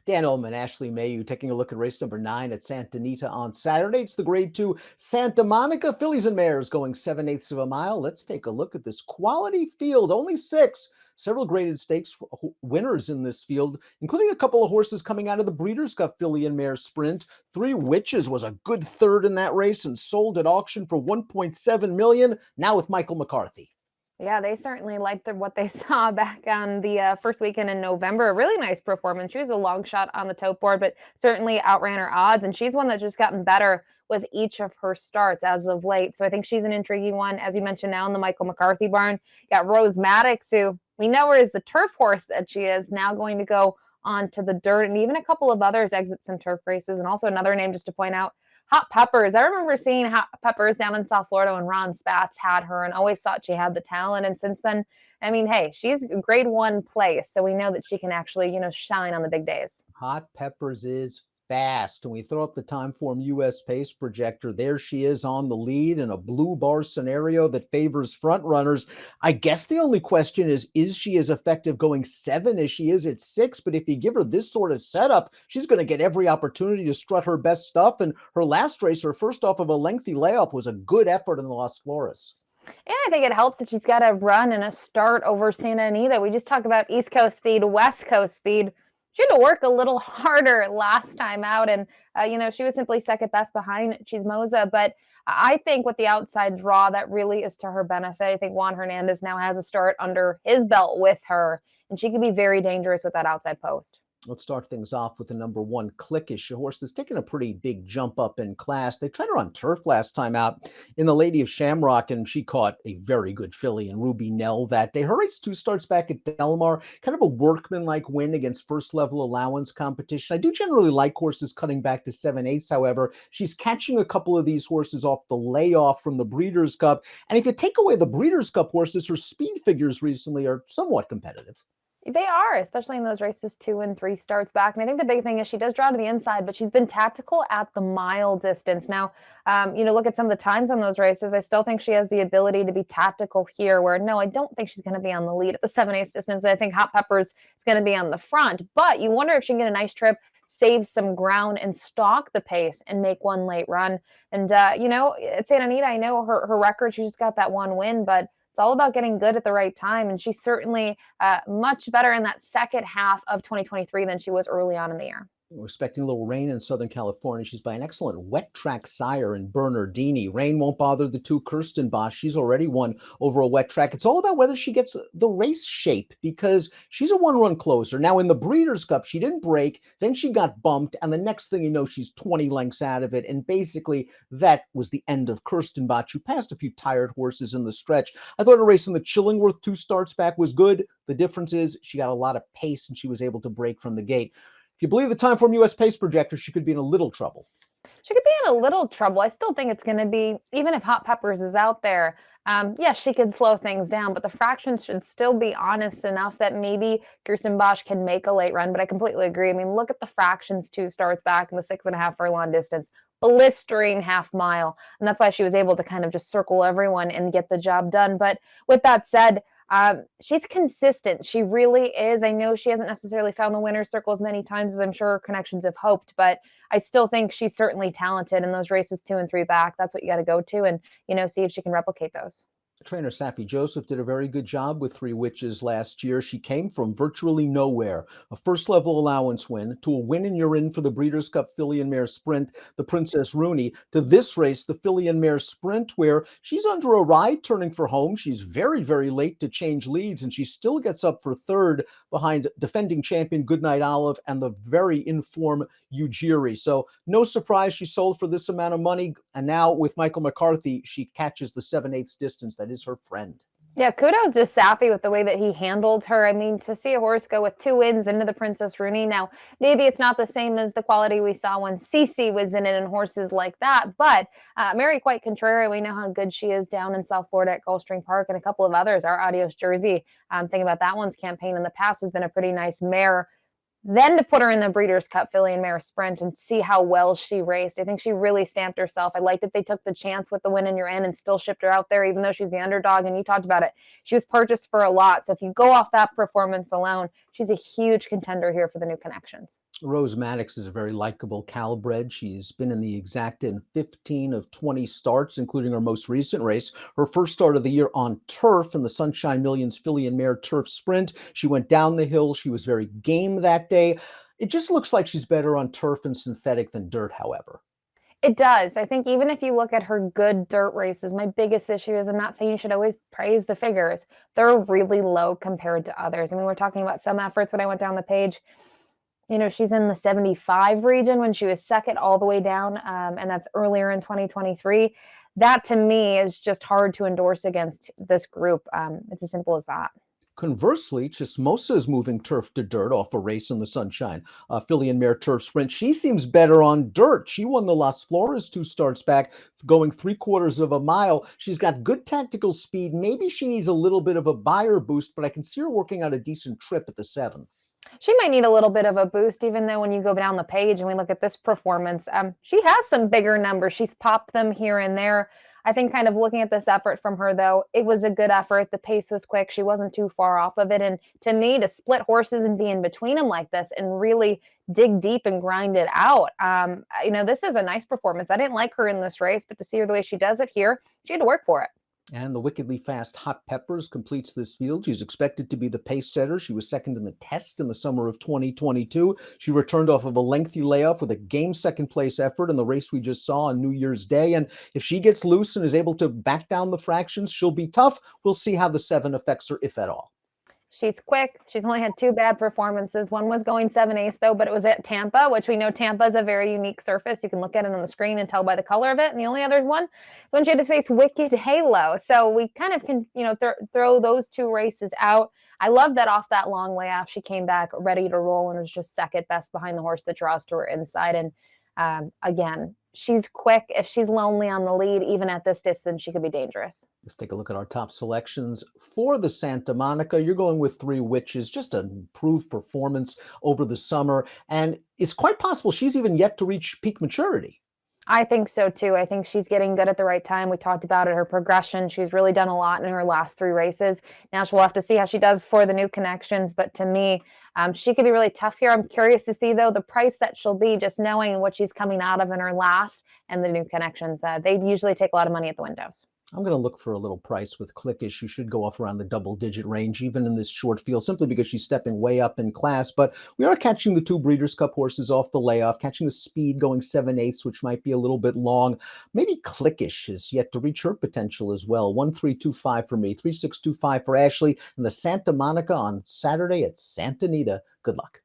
Dan Illman, Ashley Mailloux taking a look at race number 9 at Santa Anita on Saturday. It's the Grade 2 Santa Monica Fillies and Mares going 7/8 of a mile. Let's take a look at this quality field. Only 6. Several graded stakes winners in this field, including a couple of horses coming out of the Breeders' Cup Filly and Mare Sprint. Three Witches was a good third in that race and sold at auction for $1.7 million. Now with Michael McCarthy. Yeah, they certainly liked what they saw back on the first weekend in November. A really nice performance. She was a long shot on the tote board, but certainly outran her odds. And she's one that's just gotten better with each of her starts as of late. So I think she's an intriguing one. As you mentioned, now in the Michael McCarthy barn, you got Rose Maddox, who we know her as the turf horse that she is, now going to go on to the dirt. And even a couple of others exit some turf races. And also another name just to point out, Hot Peppers. I remember seeing Hot Peppers down in South Florida when Ron Spatz had her and always thought she had the talent. And since then, I mean, hey, she's grade 1 place. So we know that she can actually, shine on the big days. Hot Peppers is fast. And we throw up the Timeform US pace projector. There she is on the lead in a blue bar scenario that favors front runners. I guess the only question is she as effective going 7 as she is at 6? But if you give her this sort of setup, she's going to get every opportunity to strut her best stuff. And her last race, her first off of a lengthy layoff, was a good effort in the Las Flores. And I think it helps that she's got a run and a start over Santa Anita. We just talked about East Coast speed, West Coast speed. She had to work a little harder last time out, and she was simply second best behind Chismosa. But I think with the outside draw, that really is to her benefit. I think Juan Hernandez now has a start under his belt with her, and she could be very dangerous with that outside post. Let's start things off with the number 1, Clickish, a horse that's taken a pretty big jump up in class. They tried her on turf last time out in the Lady of Shamrock, and she caught a very good filly in Ruby Nell that day. Her race 2 starts back at Del Mar, kind of a workmanlike win against first-level allowance competition. I do generally like horses cutting back to 7/8. However, she's catching a couple of these horses off the layoff from the Breeders' Cup. And if you take away the Breeders' Cup horses, her speed figures recently are somewhat competitive. They are, especially in those races 2 and 3 starts back. And I think the big thing is she does draw to the inside, but she's been tactical at the mile distance. Now, look at some of the times on those races. I still think she has the ability to be tactical here, where no, I don't think she's going to be on the lead at the 7/8 distance. I think Hot Peppers is going to be on the front, but you wonder if she can get a nice trip, save some ground and stalk the pace and make one late run. And, at Santa Anita, I know her record, she just got that one win, but it's all about getting good at the right time, and she's certainly much better in that second half of 2023 than she was early on in the year. We're expecting a little rain in Southern California. She's by an excellent wet track sire in Bernardini. Rain won't bother the 2, Kirsten Bosch. She's already won over a wet track. It's all about whether she gets the race shape, because she's a one-run closer. Now, in the Breeders' Cup, she didn't break. Then she got bumped. And the next thing you know, she's 20 lengths out of it. And basically, that was the end of Kirsten Bosch, who passed a few tired horses in the stretch. I thought her race in the Chillingworth 2 starts back was good. The difference is she got a lot of pace and she was able to break from the gate. If you believe the Timeform US pace projector, she could be in a little trouble. She could be in a little trouble. I still think it's going to be, even if Hot Peppers is out there, yes, she could slow things down, but the fractions should still be honest enough that maybe Kirsten Bosch can make a late run. But I completely agree. I mean, look at the fractions 2 starts back in the 6.5 furlong distance, blistering half mile. And that's why she was able to kind of just circle everyone and get the job done. But with that said, she's consistent. She really is. I know she hasn't necessarily found the winner's circle as many times as I'm sure her connections have hoped, but I still think she's certainly talented in those races 2 and 3 back. That's what you got to go to and, see if she can replicate those. Trainer Safi Joseph did a very good job with 3 Witches last year. She came from virtually nowhere, a first-level allowance win, to a win and you're in for the Breeders' Cup Filly and Mare Sprint, the Princess Rooney, to this race, the Filly and Mare Sprint, where she's under a ride turning for home. She's very, very late to change leads, and she still gets up for third behind defending champion Goodnight Olive and the very informed Ujiri. So no surprise she sold for this amount of money, and now with Michael McCarthy, she catches the 7/8 distance. That is her friend. Yeah, kudos to Safi with the way that he handled her. I mean, to see a horse go with 2 wins into the Princess Rooney. Now, maybe it's not the same as the quality we saw when Cece was in it and horses like that, but Mary Quite Contrary, we know how good she is down in South Florida at Gulfstream Park, and a couple of others. Our Adios Jersey, thinking about that one's campaign in the past, has been a pretty nice mare. Then to put her in the Breeders' Cup Filly and Mare Sprint and see how well she raced. I think she really stamped herself. I like that they took the chance with the win and you're in and still shipped her out there, even though she's the underdog. And you talked about it. She was purchased for a lot. So if you go off that performance alone, she's a huge contender here for the new connections. Rose Maddox is a very likable Calbred. She's been in the exacta in 15 of 20 starts, including her most recent race. Her first start of the year on turf in the Sunshine Millions Filly and Mare Turf Sprint. She went down the hill. She was very game that day. It just looks like she's better on turf and synthetic than dirt, however. It does. I think even if you look at her good dirt races, my biggest issue is I'm not saying you should always praise the figures. They're really low compared to others. I mean, we're talking about some efforts when I went down the page. She's in the 75 region when she was second all the way down, and that's earlier in 2023. That to me is just hard to endorse against this group. It's as simple as that. Conversely, Chismosa is moving turf to dirt off a race in the Sunshine Filly and Mare Turf Sprint. She seems better on dirt. She won the Las Flores 2 starts back, going 3/4 of a mile. She's got good tactical speed. Maybe she needs a little bit of a buyer boost, but I can see her working out a decent trip at the 7. She might need a little bit of a boost, even though when you go down the page and we look at this performance, she has some bigger numbers. She's popped them here and there. I think kind of looking at this effort from her, though, it was a good effort. The pace was quick. She wasn't too far off of it. And to me, to split horses and be in between them like this and really dig deep and grind it out, this is a nice performance. I didn't like her in this race, but to see her the way she does it here, she had to work for it. And the wickedly fast Hot Peppers completes this field. She's expected to be the pace setter. She was second in the test in the summer of 2022. She returned off of a lengthy layoff with a game second place effort in the race we just saw on New Year's Day. And if she gets loose and is able to back down the fractions, she'll be tough. We'll see how the 7 affects her, if at all. She's quick. She's only had 2 bad performances. One was going 7/8 though, but it was at Tampa, which we know Tampa is a very unique surface. You can look at it on the screen and tell by the color of it. And the only other one is when she had to face Wicked Halo. So we kind of can, throw those 2 races out. I love that off that long layoff, she came back ready to roll and was just second best behind the horse that draws to her inside. And again, she's quick. If she's lonely on the lead, even at this distance, she could be dangerous. Let's take a look at our top selections for the Santa Monica. You're going with 3 Witches, just an improved performance over the summer. And it's quite possible she's even yet to reach peak maturity. I think so too. I think she's getting good at the right time. We talked about it, her progression. She's really done a lot in her last 3 races. Now she'll have to see how she does for the new connections. But to me, she could be really tough here. I'm curious to see, though, the price that she'll be, just knowing what she's coming out of in her last and the new connections. They usually take a lot of money at the windows. I'm going to look for a little price with Clickish. She should go off around the double-digit range, even in this short field, simply because she's stepping way up in class. But we are catching the 2 Breeders' Cup horses off the layoff, catching the speed going 7/8, which might be a little bit long. Maybe Clickish is yet to reach her potential as well. 1-3-2-5 for me, 3-6-2-5 for Ashley, and the Santa Monica on Saturday at Santa Anita. Good luck.